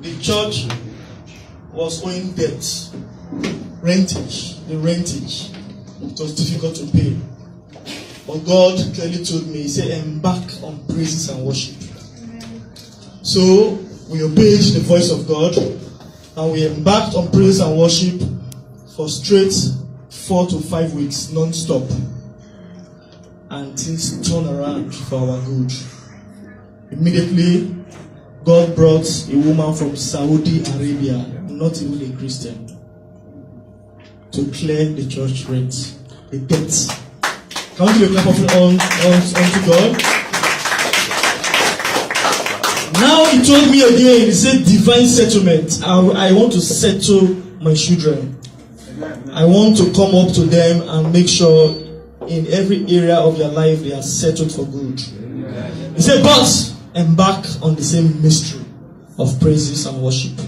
the church was owing debt, rentage. It was difficult to pay. But God clearly told me, He said, embark on praises and worship. So we obeyed the voice of God and we embarked on praise and worship for straight 4 to 5 weeks, non-stop. And things turned around for our good. Immediately, God brought a woman from Saudi Arabia, not even a Christian, to clear the church rent, the debt. Can we give a clap of unto God? Now He told me again, He said, divine settlement. I want to settle my children. I want to come up to them and make sure in every area of their life they are settled for good. He said, but embark on the same mystery of praises and worship.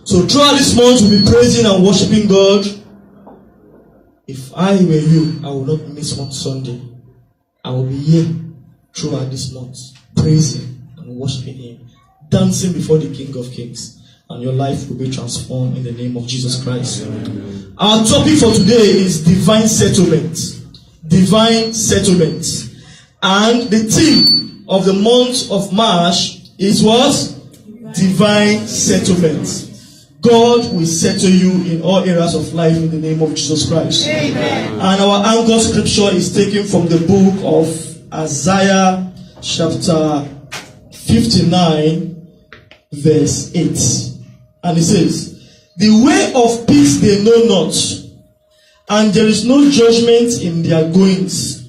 So throughout this month we'll be praising and worshiping God. If I were you, I will not miss one Sunday. I will be here throughout this month, praising and worshiping Him, dancing before the King of Kings, and your life will be transformed in the name of Jesus Christ. Amen. Our topic for today is divine settlement. Divine settlement. And the theme of the month of March is what? Divine settlement. God will settle you in all areas of life in the name of Jesus Christ. Amen. And our anchor scripture is taken from the book of Isaiah chapter 59 verse 8. And it says, the way of peace they know not, and there is no judgment in their goings.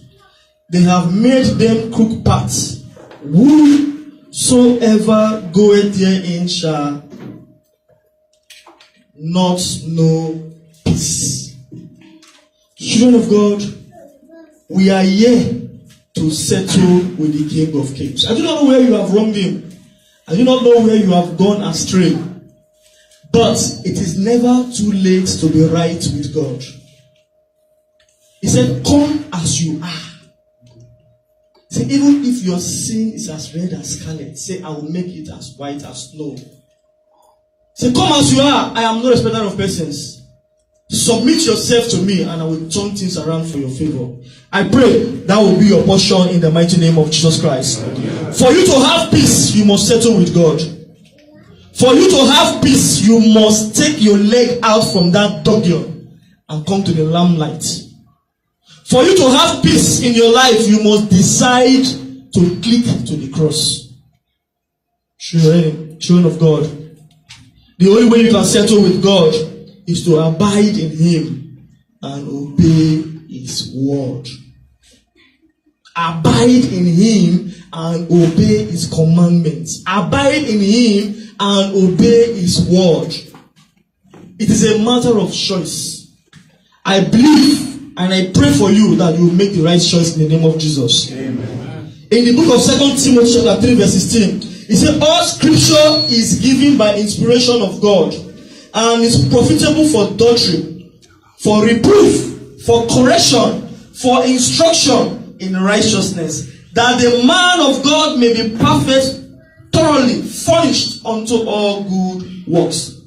They have made them crooked paths. Whosoever goeth therein shall not know peace. Children of God, we are here to settle with the King of Kings. I do not know where you have wronged Him. I do not know where you have gone astray. But it is never too late to be right with God. He said, come as you are. He said, even if your sin is as red as scarlet, say, I will make it as white as snow. Say, come as you are. I am no respecter of persons. Submit yourself to me and I will turn things around for your favor. I pray that will be your portion in the mighty name of Jesus Christ. For you to have peace, you must settle with God. For you to have peace, you must take your leg out from that dungeon and come to the lamplight. For you to have peace in your life, you must decide to click to the cross. Children of God, the only way you can settle with God is to abide in Him and obey His word. Abide in Him and obey His commandments. Abide in Him and obey His word. It is a matter of choice. I believe and I pray for you that you will make the right choice in the name of Jesus. Amen. In the book of 2 Timothy chapter 3 verse 16, it says, all scripture is given by inspiration of God and is profitable for doctrine, for reproof, for correction, for instruction in righteousness, that the man of God may be perfect, thoroughly furnished unto all good works.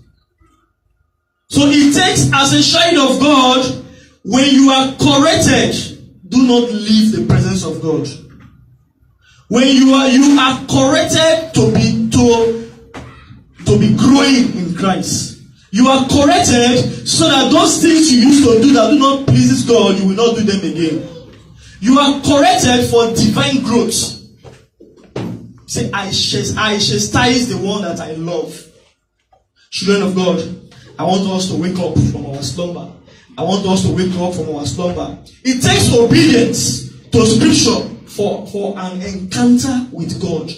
So it takes as a child of God, when you are corrected, do not leave the presence of God. When you are corrected to be growing in Christ. You are corrected so that those things you used to do that do not please God, you will not do them again. You are corrected for divine growth. Say, I chastise the one that I love. Children of God, I want us to wake up from our slumber. I want us to wake up from our slumber. It takes obedience to scripture for an encounter with God.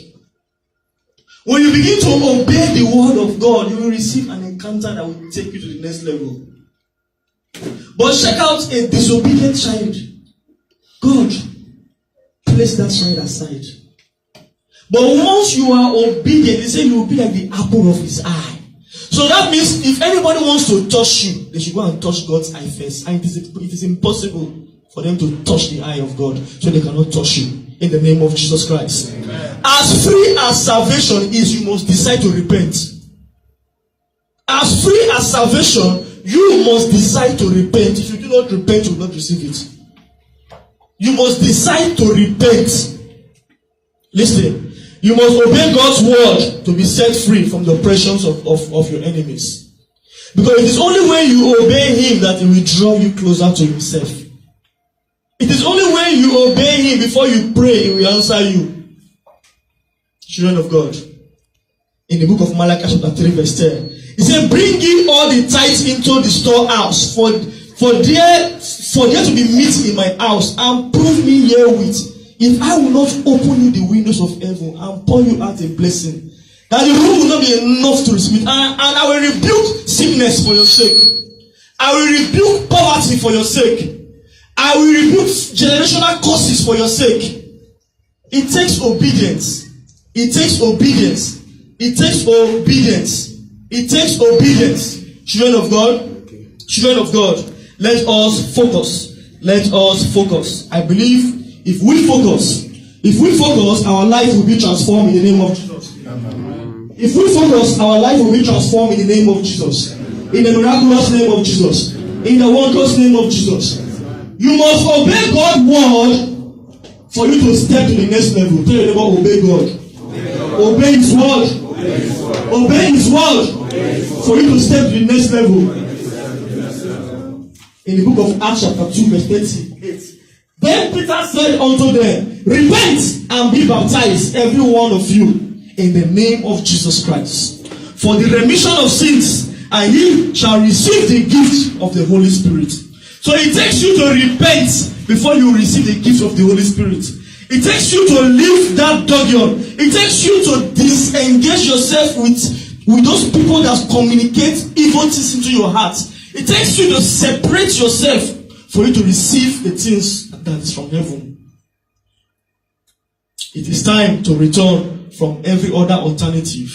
When you begin to obey the word of God, you will receive an encounter that will take you to the next level. But check out a disobedient child. God, place that child aside. But once you are obedient, they say you will be like the apple of His eye. So that means if anybody wants to touch you, they should go and touch God's eye first. And it is impossible for them to touch the eye of God, so they cannot touch you. In the name of Jesus Christ. Amen. As free as salvation is, you must decide to repent. As free as salvation, you must decide to repent. If you do not repent, you will not receive it. You must decide to repent. Listen, you must obey God's word to be set free from the oppressions of your enemies. Because it is only when you obey Him that He will draw you closer to Himself. It is only when you obey Him before you pray, He will answer you. Children of God, in the book of Malachi chapter 3 verse 10, He said, bring ye all the tithes into the storehouse, for there to be meat in my house, and prove me herewith, if I will not open you the windows of heaven and pour you out a blessing, that the room will not be enough to receive it. And I will rebuke sickness for your sake. I will rebuke poverty for your sake. I will rebuke generational curses for your sake. It takes obedience. It takes obedience. It takes obedience. It takes obedience. Children of God. Children of God. Let us focus. Let us focus. I believe if we focus, our life will be transformed in the name of Jesus. If we focus, our life will be transformed in the name of Jesus. In the miraculous name of Jesus. In the wondrous name of Jesus. You must obey God's word for you to step to the next level. Tell your neighbor, obey God. Obey His word. Obey His word for you to step to the next level. In the book of Acts chapter 2 verse 38. Then Peter said unto them, repent and be baptized, every one of you, in the name of Jesus Christ, for the remission of sins, and ye shall receive the gift of the Holy Spirit. So it takes you to repent before you receive the gift of the Holy Spirit. It takes you to leave that doggion. It takes you to disengage yourself with those people that communicate evil things into your heart. It takes you to separate yourself for you to receive the things that is from heaven. It is time to return from every other alternative.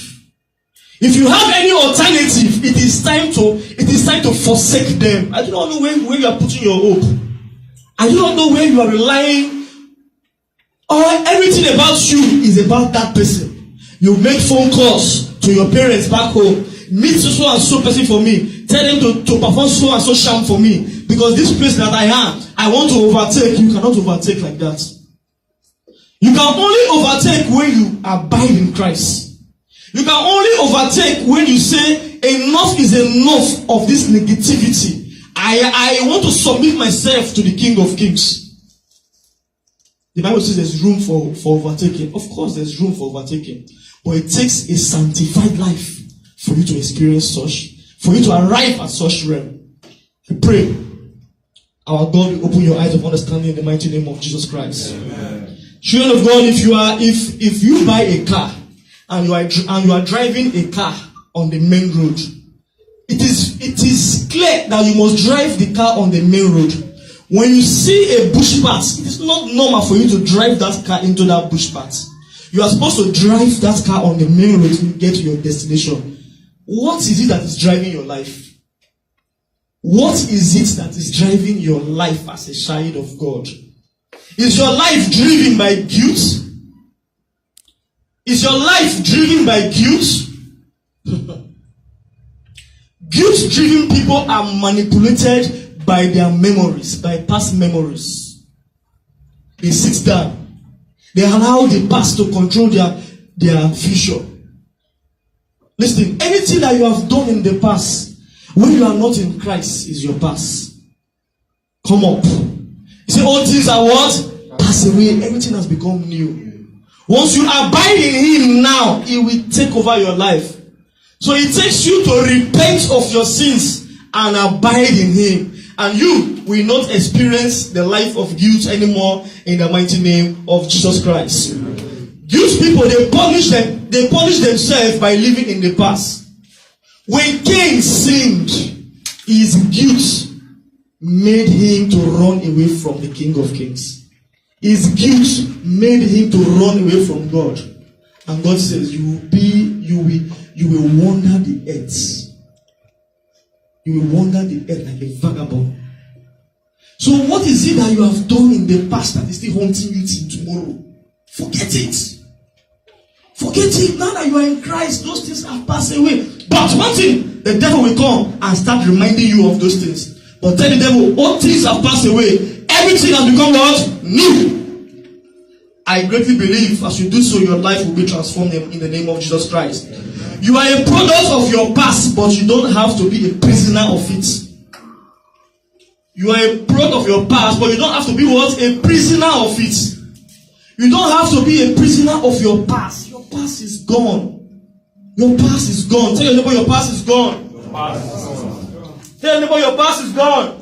If you have any alternative, it is time to forsake them. I do not know where you are putting your hope. I do not know where you are relying. Or everything about you is about that person. You make phone calls to your parents back home. Meet so and so person for me. Tell them to perform so and so sham for me. Because this place that I am, I want to overtake. You cannot overtake like that. You can only overtake when you abide in Christ. You can only overtake when you say, enough is enough of this negativity. I want to submit myself to the King of Kings. The Bible says there's room for overtaking. Of course, there's room for overtaking. But it takes a sanctified life for you to experience such, for you to arrive at such realm. We pray. Our God will open your eyes of understanding in the mighty name of Jesus Christ. Amen. Children of God, if you buy a car and you are driving a car on the main road, it is clear that you must drive the car on the main road. When you see a bush path, it is not normal for you to drive that car into that bush path. You are supposed to drive that car on the main road to get to your destination. What is it that is driving your life? What is it that is driving your life as a child of God? Is your life driven by guilt? Is your life driven by guilt? Guilt-driven people are manipulated by their memories, by past memories. They sit down. They allow the past to control their future. Listen, anything that you have done in the past, when you are not in Christ, is your past. Come up. You say, all things are what? Pass away. Everything has become new. Once you abide in Him now, He will take over your life. So it takes you to repent of your sins and abide in Him. And you will not experience the life of guilt anymore in the mighty name of Jesus Christ. Guilt people, they punish themselves by living in the past. When Cain sinned, his guilt made him to run away from the King of Kings. His guilt made him to run away from God. And God says, you will wander the earth. You will wander the earth like a vagabond. So what is it that you have done in the past that is still haunting you till tomorrow? Forget it. Forget it. Now that you are in Christ, those things have passed away. But one thing, the devil will come and start reminding you of those things. But tell the devil, all things have passed away. Everything has become what? New. I greatly believe as you do so, your life will be transformed in the name of Jesus Christ. You are a product of your past, but you don't have to be a prisoner of it. You are a product of your past, but you don't have to be what? A prisoner of it. You don't have to be a prisoner of your past. Your past is gone. Your past is gone. Tell your neighbor your past is gone. Tell your neighbor your past is gone.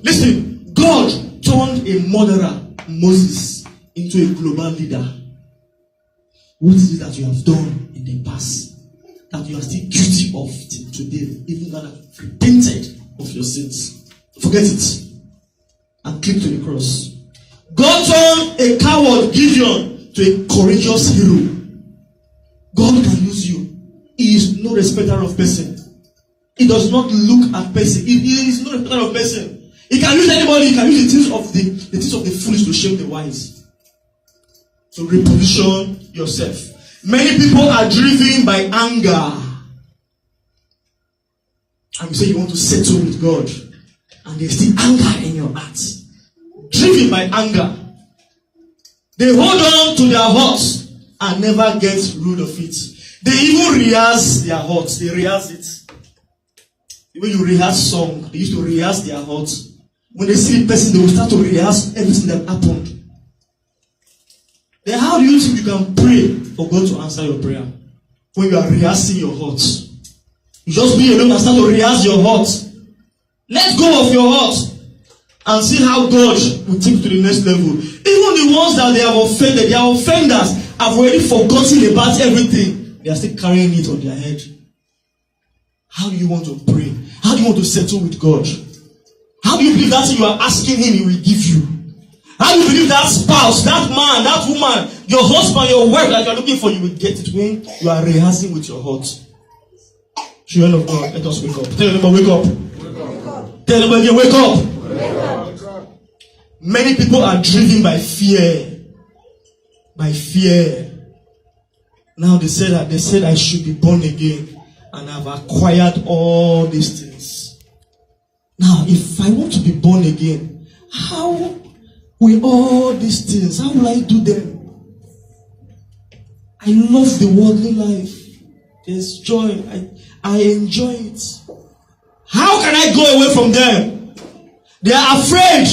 Listen, God turned a murderer, Moses, into a global leader. What is it that you have done in the past that you are still guilty of today, even though you have repented of your sins? Forget it and click to the cross. God turned a coward Gideon to a courageous hero. God can use you. He is no respecter of person. He does not look at person. He is no respecter of person. He can use anybody. He can use the things of the foolish to shame the wise. So reposition yourself. Many people are driven by anger. And you say you want to settle with God. And there's still anger in your heart. Driven by anger. They hold on to their hearts and never get rid of it. They even rehearse their hearts. They rehearse it. The way you rehearse song, they used to rehearse their hearts. When they see a person, they will start to rehearse everything that happened. Then how do you think you can pray for God to answer your prayer? When you are rehearsing your heart. You just be alone and start to rehearse your heart. Let go of your heart and see how God will take you to the next level. Even the ones that they have offended, their offenders have already forgotten about everything. They are still carrying it on their head. How do you want to pray? How do you want to settle with God? How do you believe that you are asking Him, He will give you? How do you believe that spouse, that man, that woman, your husband, your wife that you are looking for, you will get it when you are rehearsing with your heart? Children of God, let us wake up. Tell your neighbor, wake up. Tell your neighbor again, wake up. Many people are driven by fear. By fear. Now they said I should be born again. And I've acquired all these things. Now, if I want to be born again, how will all these things, how will I do them? I love the worldly life. There's joy. I enjoy it. How can I go away from them? They are afraid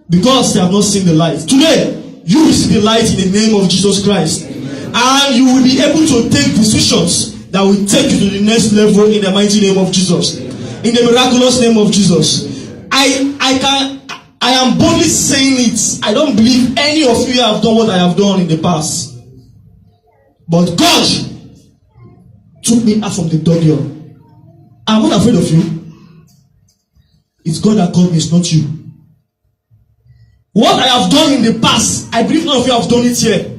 because they have not seen the light. Today, you will see the light in the name of Jesus Christ. Amen. And you will be able to take decisions that will take you to the next level in the mighty name of Jesus. Amen. In the miraculous name of Jesus. I am boldly saying it. I don't believe any of you have done what I have done in the past. But God took me out from the doggyard. I'm not afraid of you. It's God that called me, it's not you. What I have done in the past, I believe none of you have done it here.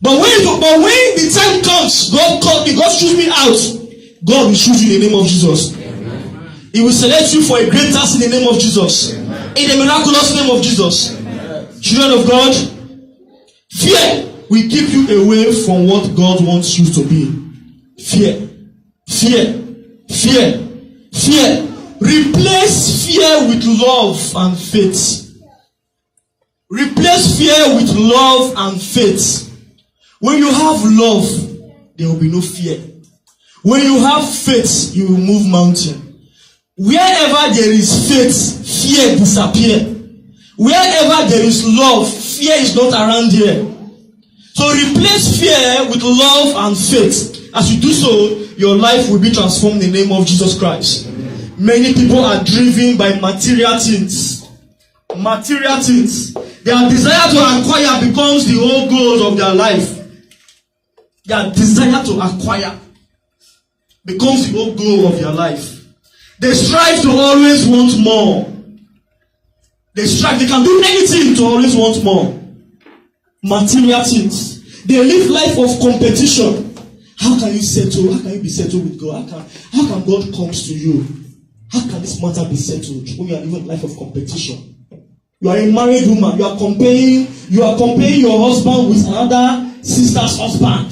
But when the time comes, God called me, God choose me out. God will choose you in the name of Jesus. Amen. He will select you for a great task in the name of Jesus. Amen. In the miraculous name of Jesus. Amen. Children of God, fear will keep you away from what God wants you to be. Fear. Fear. Fear. Fear. Replace fear with love and faith. Replace fear with love and faith. When you have love, there will be no fear. When you have faith, you will move mountain. Wherever there is faith, fear disappears. Wherever there is love, fear is not around here. So replace fear with love and faith. As you do so, your life will be transformed in the name of Jesus Christ. Many people are driven by material things. Material things. Their desire to acquire becomes the whole goal of their life. Their desire to acquire becomes the whole goal of their life. They strive to always want more. They strive, they can do anything to always want more. Material things. They live life of competition. How can you settle? How can you be settled with God? How can God come to you? How can this matter be settled when you are living a life of competition? You are a married woman. You are comparing your husband with another sister's husband.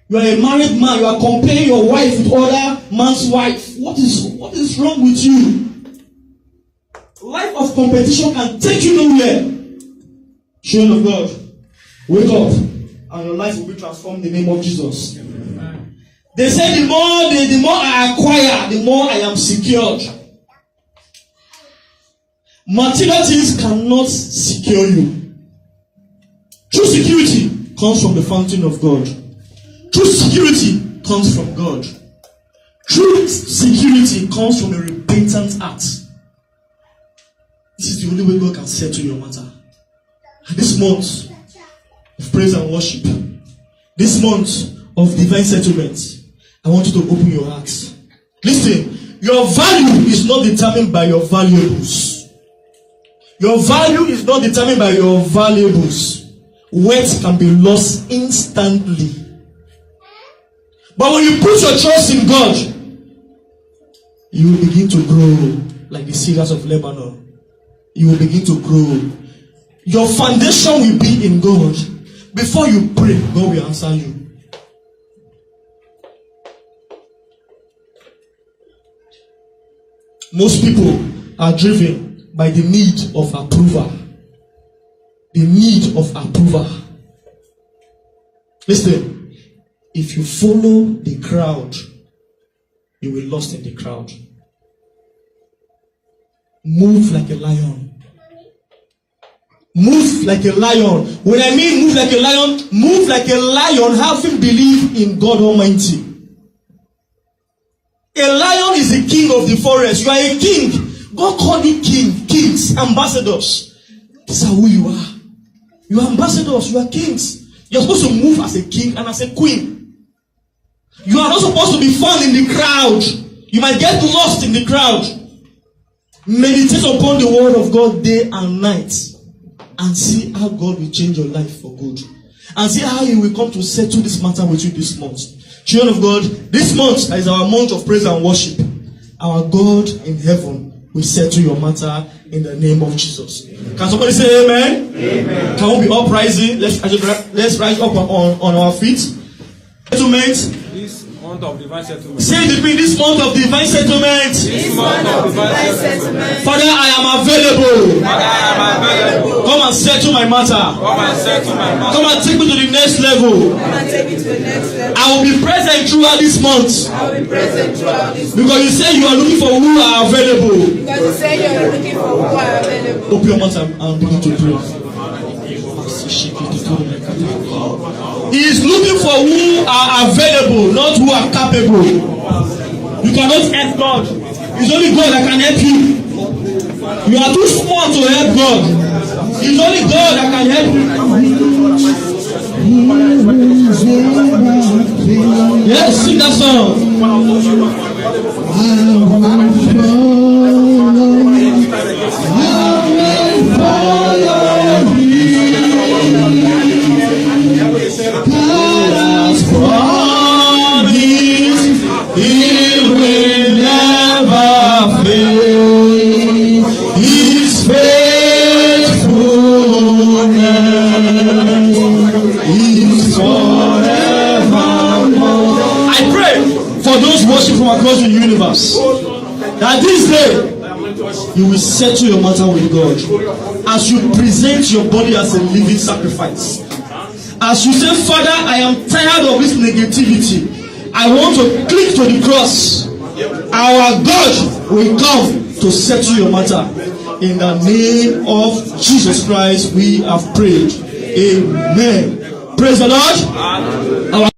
You are a married man. You are comparing your wife with other man's wife. What is wrong with you? Life of competition can take you nowhere. Children of God, wake up, and your life will be transformed in the name of Jesus. They say the more I acquire, the more I am secured. Material things cannot secure you. True security comes from the fountain of God. True security comes from God. True security comes from a repentant heart. This is the only way God can settle your matter. This month of praise and worship, this month of divine settlement, I want you to open your hearts. Listen, your value is not determined by your valuables. Your value is not determined by your valuables. Wealth can be lost instantly. But when you put your trust in God, you will begin to grow like the cedars of Lebanon. You will begin to grow. Your foundation will be in God. Before you pray, God will answer you. Most people are driven by the need of approval. The need of approval. Listen, if you follow the crowd, you will be lost in the crowd. Move like a lion. Move like a lion. When I mean move like a lion having belief in God Almighty. A lion is the king of the forest. You are a king. God called you king, kings, ambassadors. These are who you are. You are ambassadors, you are kings. You're supposed to move as a king and as a queen. You are not supposed to be found in the crowd. You might get lost in the crowd. Meditate upon the word of God day and night. And see how God will change your life for good. And see how He will come to settle this matter with you this month. Children of God, this month is our month of praise and worship. Our God in heaven will settle your matter in the name of Jesus. Can somebody say amen? Amen. Can we be uprising? Let's rise up on our feet. Settlement. This month of divine settlement. Say it with me, this month of divine settlement. This month of divine settlement. Father, I am available. Father, I am available. Come and settle my matter. Come and settle my matter. Come and take me to the next level. Come and take me to the next level. I will be present throughout this month. I will be present throughout this month. Because you say you are looking for who are available. Because you say you are looking for who are available. Open your mouth and begin to pray. He is looking for who are available, not who are capable. You cannot help God. It's only God that can help you. You are too small to help God. It's only God that can help you. Yes, sing that song. Across the universe, that this day you will settle your matter with God as you present your body as a living sacrifice. As you say, Father, I am tired of this negativity. I want to click to the cross. Our God will come to settle your matter. In the name of Jesus Christ, we have prayed. Amen. Praise the Lord.